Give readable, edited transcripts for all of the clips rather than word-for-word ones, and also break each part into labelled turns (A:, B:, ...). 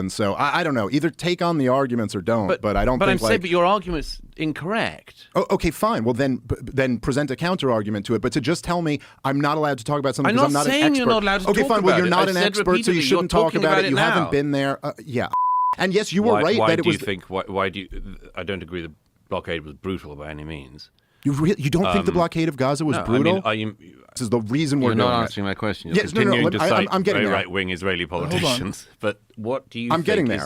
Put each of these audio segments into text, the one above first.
A: And so I don't know. Either take on the arguments or don't. But I don't.
B: But
A: think
B: I'm saying, but your argument's incorrect.
A: Oh, okay, fine. Well, then present a counter argument to it. But to just tell me I'm not allowed to talk about something because I'm not an expert.
B: I'm not saying you're not allowed to talk about it.
A: Okay, fine. Well, you're not an expert, so you shouldn't talk about it. You
B: now.
A: haven't been there. Yeah. And yes, you were right
B: why
A: that it was.
B: Why do you? I don't agree. The blockade was brutal by any means.
A: You don't think the blockade of Gaza was brutal? This is the reason we're
B: You're
A: doing
B: not
A: it.
B: answering my question. You're
A: Yes,
B: continuing to cite
A: I'm getting
B: very
A: there.
B: right-wing Israeli politicians. But what do you think
A: I'm getting there.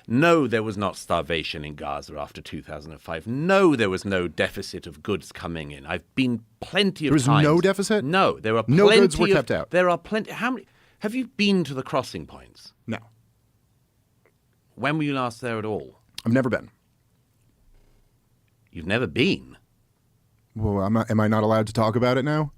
B: No, there was not starvation in Gaza after 2005. No, there was no deficit of goods coming in. I've been plenty of times.
A: There was no deficit?
B: No, there are
A: no
B: plenty
A: goods were kept out.
B: There are plenty. How many? Have you been to the crossing points?
A: No.
B: When were you last there at all?
A: I've never been.
B: You've never been?
A: Well, am I not allowed to talk about it now?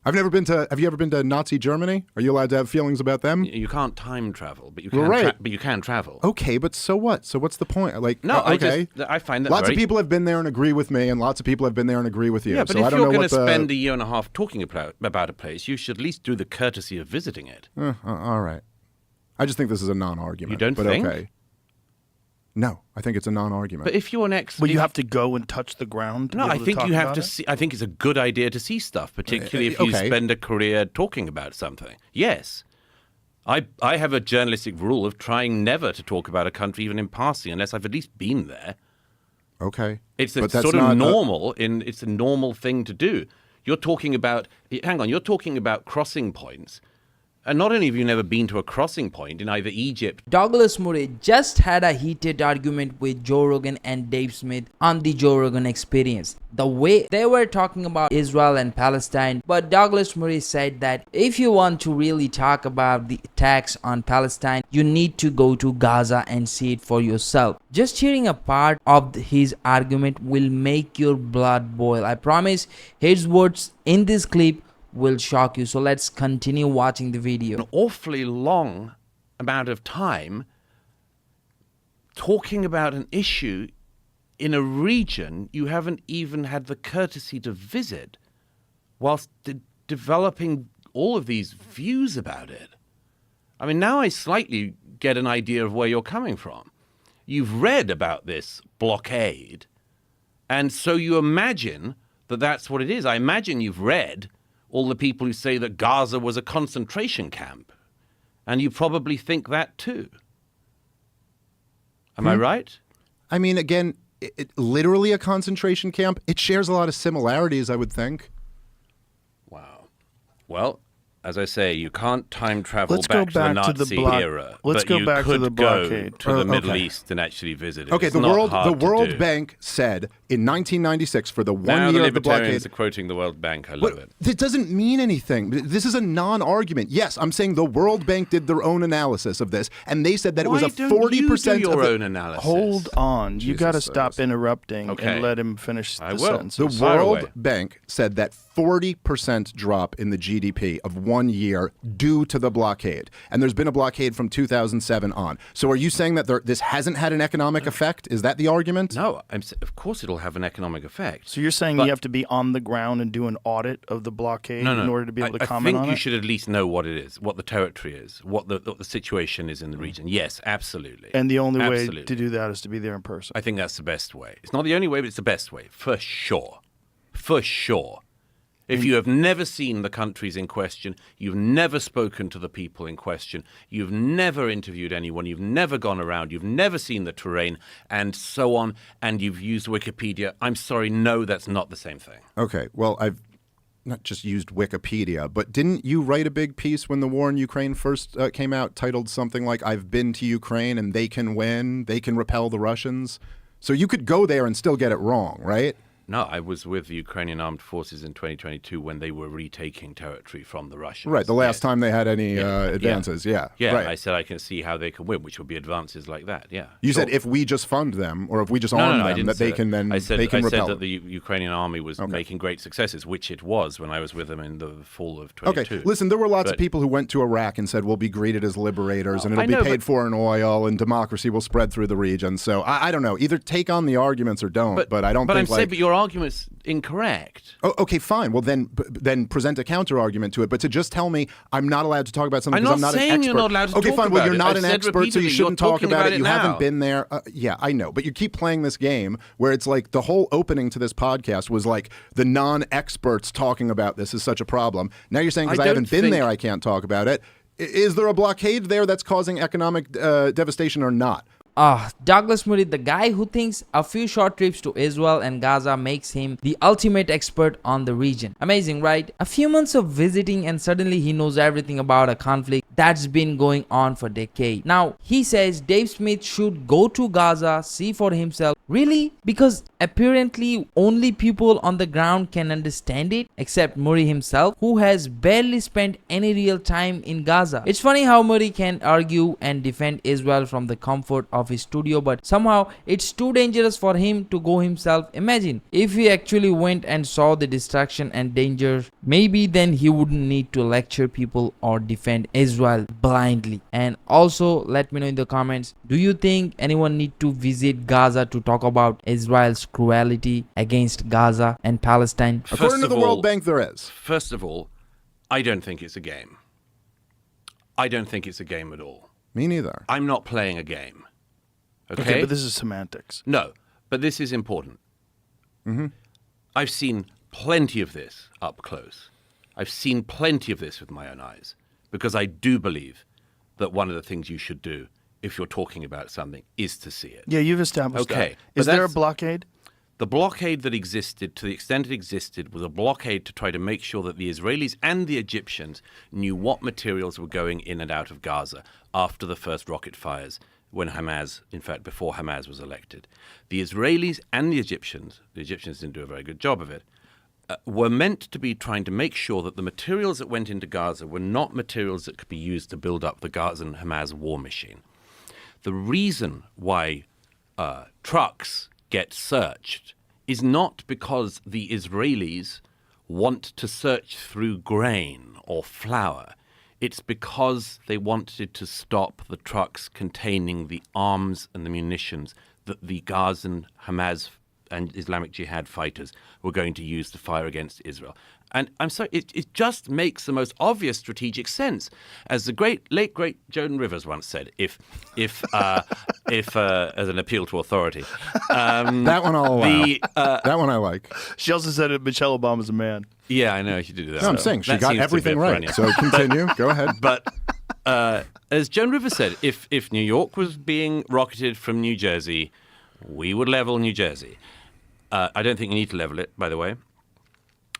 A: I've never been to. Have you ever been to Nazi Germany? Are you allowed to have feelings about them?
B: You can't time travel, but you can.
A: Right.
B: But you can travel.
A: Okay, but so what? So what's the point? Like,
B: no,
A: okay.
B: I find that
A: lots of people have been there and agree with me, and lots of people have been there and agree with you.
B: Yeah, but
A: so
B: if
A: I don't
B: you're
A: know
B: going to
A: what
B: spend a year and a half talking about a place, you should at least do the courtesy of visiting it.
A: All right. I just think this is a non-argument.
B: You don't
A: but
B: think?
A: Okay. No, I think it's a non-argument.
B: But if you're an expert,
C: well, you have to go and touch the ground.
B: No, I think you have to see. I think it's a good idea to see stuff, particularly if you spend a career talking about something. Yes, I have a journalistic rule of trying never to talk about a country even in passing unless I've at least been there.
A: Okay,
B: it's sort of normal. It's a normal thing to do. You're talking about. Hang on, you're talking about crossing points. And not only have you never been to a crossing point in either Egypt.
D: Douglas Murray just had a heated argument with Joe Rogan and Dave Smith on the Joe Rogan Experience. The way they were talking about Israel and Palestine, but Douglas Murray said that if you want to really talk about the attacks on Palestine, you need to go to Gaza and see it for yourself. Just hearing a part of his argument will make your blood boil. I promise his words in this clip will shock you. So let's continue watching the video.
B: An awfully long amount of time talking about an issue in a region you haven't even had the courtesy to visit, whilst developing all of these views about it. I mean, now I slightly get an idea of where you're coming from. You've read about this blockade, and so you imagine that that's what it is. I imagine you've read all the people who say that Gaza was a concentration camp. And you probably think that too. Am I right?
A: I mean, again, literally a concentration camp. It shares a lot of similarities, I would think.
B: Wow. Well, as I say, you can't time travel
C: Let's
B: back
C: go
B: to the
C: back to
B: Nazi
C: the
B: era.
C: Let's
B: but
C: go
B: you
C: back to
B: could
C: the blockade.
B: Go to the Middle
A: okay.
B: East and actually visit it.
A: Okay,
B: It's
A: the
B: not
A: World
B: hard to
A: World
B: do.
A: Bank said in 1996 for the one
B: Now
A: year
B: the
A: of the blockade.
B: libertarians are quoting the World Bank. I love it.
A: It doesn't mean anything. This is a non-argument. Yes, I'm saying the World Bank did their own analysis of this, and they said that it was a 40%
B: do your
A: of
B: own analysis.
C: Hold on. You got to
A: Jesus,
C: stop interrupting
B: Okay.
C: and let him finish the
B: I will.
C: sentence.
A: The
B: Fire
A: World
B: away.
A: Bank said that 40% drop in the GDP of 1 year due to the blockade. And there's been a blockade from 2007 on. So are you saying that this hasn't had an economic effect? Is that the argument?
B: No, of course it'll have an economic effect.
C: So you're saying you have to be on the ground and do an audit of the blockade in order to be able to comment on it?
B: I think you should at least know what it is, what the territory is, what the situation is in the region. Yes, absolutely.
C: And the only way to do that is to be there in person.
B: I think that's the best way. It's not the only way, but it's the best way, for sure. For sure. If you have never seen the countries in question, you've never spoken to the people in question, you've never interviewed anyone, you've never gone around, you've never seen the terrain, and so on, and you've used Wikipedia, I'm sorry, no, that's not the same thing.
A: Okay, well, I've not just used Wikipedia, but didn't you write a big piece when the war in Ukraine first came out titled something like, I've been to Ukraine and they can win, they can repel the Russians? So you could go there and still get it wrong, right?
B: No, I was with the Ukrainian armed forces in 2022 when they were retaking territory from the Russians.
A: Right, the last time they had any advances, yeah.
B: Yeah,
A: right.
B: I said I can see how they can win, which would be advances like that, yeah.
A: You said if we just fund them, or if we just arm them, that they can then
B: I said
A: repel
B: that the Ukrainian army was making great successes, which it was when I was with them in the fall of 22.
A: Okay, listen, there were lots of people who went to Iraq and said, we'll be greeted as liberators, and it'll be paid for in oil, and democracy will spread through the region. So I don't know. Either take on the arguments or don't, but I don't think
B: but your argument's incorrect.
A: Oh, okay, fine. Well, then present a counter argument to it. But to just tell me I'm not allowed to talk about something because I'm not an expert.
B: I'm not saying you're not allowed to
A: okay,
B: talk
A: fine.
B: about
A: Well, you're
B: it.
A: not
B: I've
A: an
B: said
A: expert, so you
B: repeatedly,
A: shouldn't
B: you're
A: talk
B: talking
A: about it.
B: about it
A: You
B: now.
A: haven't been there. Yeah, I know. But you keep playing this game where it's like the whole opening to this podcast was like the non-experts talking about this is such a problem. Now you're saying because I haven't been there, I can't talk about it. Is there a blockade there that's causing economic devastation or not?
D: Douglas Murray, the guy who thinks a few short trips to Israel and Gaza makes him the ultimate expert on the region. Amazing, right? A few months of visiting and suddenly he knows everything about a conflict that's been going on for decades. Now, he says Dave Smith should go to Gaza, see for himself. Really? Because apparently only people on the ground can understand it, except Murray himself, who has barely spent any real time in Gaza. It's funny how Murray can argue and defend Israel from the comfort of his studio, but somehow it's too dangerous for him to go himself. Imagine if he actually went and saw the destruction and danger, maybe then he wouldn't need to lecture people or defend Israel blindly. And also let me know in the comments, do you think anyone need to visit Gaza to talk about Israel's cruelty against Gaza and Palestine?
A: According to the World Bank, there is.
B: First of all, I don't think it's a game. I don't think it's a game at all.
A: Me neither.
B: I'm not playing a game.
C: Okay, but this is semantics.
B: No, but this is important. I've seen plenty of this up close. I've seen plenty of this with my own eyes, because I do believe that one of the things you should do if you're talking about something is to see it.
C: Yeah, you've established that.
B: Okay,
C: Is
B: but
C: there a
B: that's-
C: blockade?
B: The blockade that existed, to the extent it existed, was a blockade to try to make sure that the Israelis and the Egyptians knew what materials were going in and out of Gaza after the first rocket fires, when Hamas, in fact, before Hamas was elected. The Israelis and the Egyptians didn't do a very good job of it, were meant to be trying to make sure that the materials that went into Gaza were not materials that could be used to build up the Gaza and Hamas war machine. The reason why trucks get searched is not because the Israelis want to search through grain or flour. It's because they wanted to stop the trucks containing the arms and the munitions that the Gazan Hamas and Islamic Jihad fighters were going to use to fire against Israel. And I'm sorry, it just makes the most obvious strategic sense. As the late great Joan Rivers once said, if as an appeal to authority.
A: That one I'll allow. That one I like.
C: She also said that Michelle Obama's a man.
B: Yeah, I know she did that.
A: No, I'm saying she
B: That
A: got
B: seems to
A: everything
B: fit
A: right.
B: perennial.
A: So continue. Go ahead.
B: But as Joan Rivers said, if New York was being rocketed from New Jersey, we would level New Jersey. I don't think you need to level it, by the way.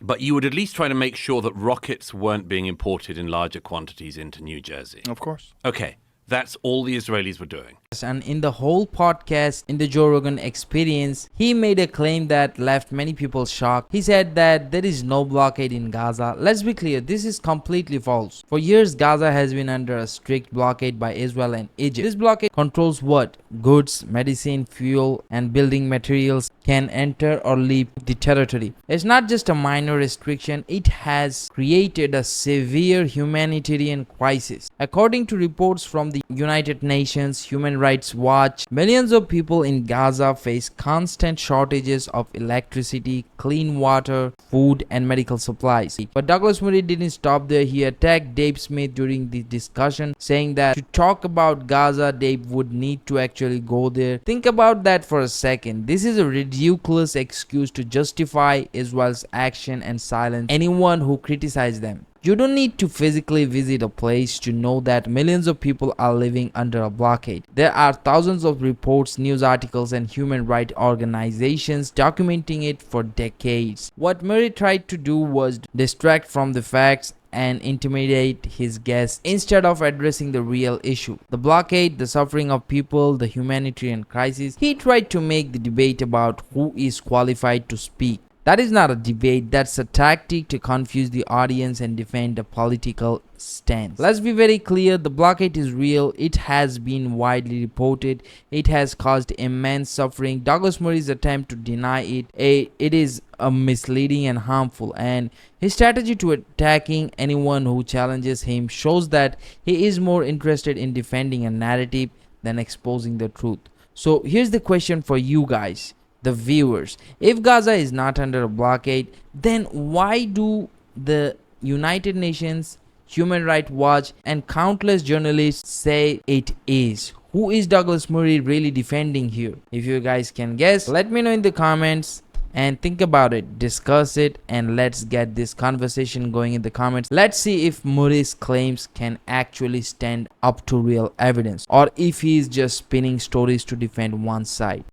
B: But you would at least try to make sure that rockets weren't being imported in larger quantities into New Jersey.
C: Of course.
B: Okay, that's all the Israelis were doing.
D: And in the whole podcast, in the Joe Rogan Experience, he made a claim that left many people shocked. He said that there is no blockade in Gaza. Let's be clear, this is completely false. For years, Gaza has been under a strict blockade by Israel and Egypt. This blockade controls what goods, medicine, fuel, and building materials can enter or leave the territory. It's not just a minor restriction, it has created a severe humanitarian crisis. According to reports from the United Nations Human Rights Watch, millions of people in Gaza face constant shortages of electricity, clean water, food, and medical supplies. But Douglas Murray didn't stop there. He attacked Dave Smith during the discussion, saying that to talk about Gaza, Dave would need to actually go there. Think about that for a second. This is a ridiculous excuse to justify Israel's action and silence anyone who criticizes them. You don't need to physically visit a place to know that millions of people are living under a blockade. There are thousands of reports, news articles, and human rights organizations documenting it for decades. What Murray tried to do was distract from the facts and intimidate his guests instead of addressing the real issue. The blockade, the suffering of people, the humanitarian crisis. He tried to make the debate about who is qualified to speak. That is not a debate, that's a tactic to confuse the audience and defend a political stance. Let's be very clear, the blockade is real, it has been widely reported, it has caused immense suffering. Douglas Murray's attempt to deny it is misleading and harmful, and his strategy to attacking anyone who challenges him shows that he is more interested in defending a narrative than exposing the truth. So here's the question for you guys. the viewers. If Gaza is not under a blockade, then why do the United Nations, Human Rights Watch, and countless journalists say it is? Who is Douglas Murray really defending here? If you guys can guess, let me know in the comments. And think about it, discuss it, and let's get this conversation going in the comments. Let's see if Murray's claims can actually stand up to real evidence, or if he is just spinning stories to defend one side.